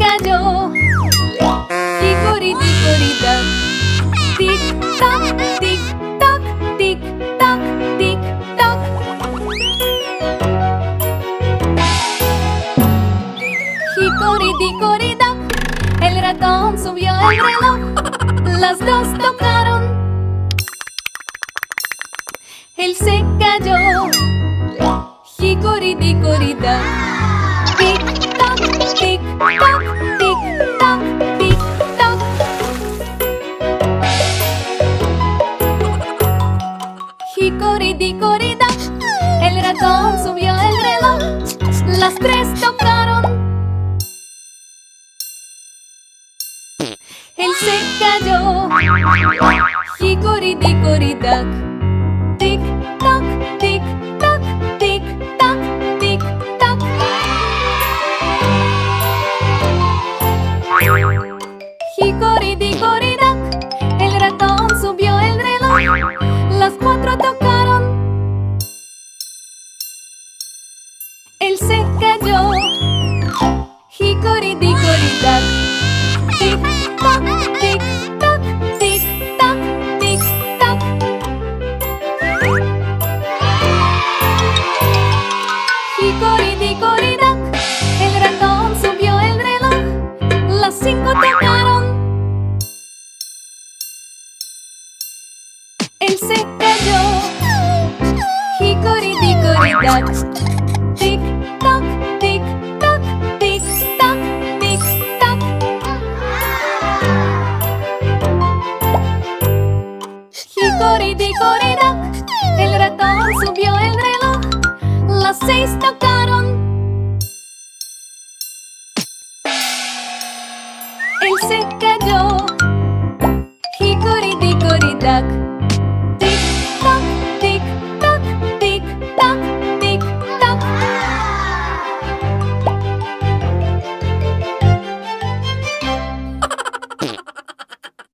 cayó. Dickory, dickory, dock. Tic, toc, tic, toc, tic, toc, tic, toc. Dickory, dickory, dock. El ratón subió el reloj. Las dos tocaron. Él se cayó. Dickory, dickory, dock. Tic, toc, tic, toc, tic, toc, tic, toc. Dickory, dickory, dock. El ratón subió el reloj. Las tres tocaron. Él se cayó. Dickory, dickory, dock. Tic, toc, tic, toc, tic, toc, tic, toc. Dickory, dickory, dock. El ratón subió el reloj. Las cuatro tocaron. Él se cayó. Dickory, dickory, dock. Tic, toc, tic, toc, tic, toc, tic, toc. Dickory, dickory, dock. El ratón subió el reloj. Las cinco tocaron. Él se cayó. Dickory, dickory, dock. Tic, toc, tic, toc, tic, toc, tic, toc. Dickory, dickory, dock. El ratón subió el reloj. Las seis tocaron. Él se cayó.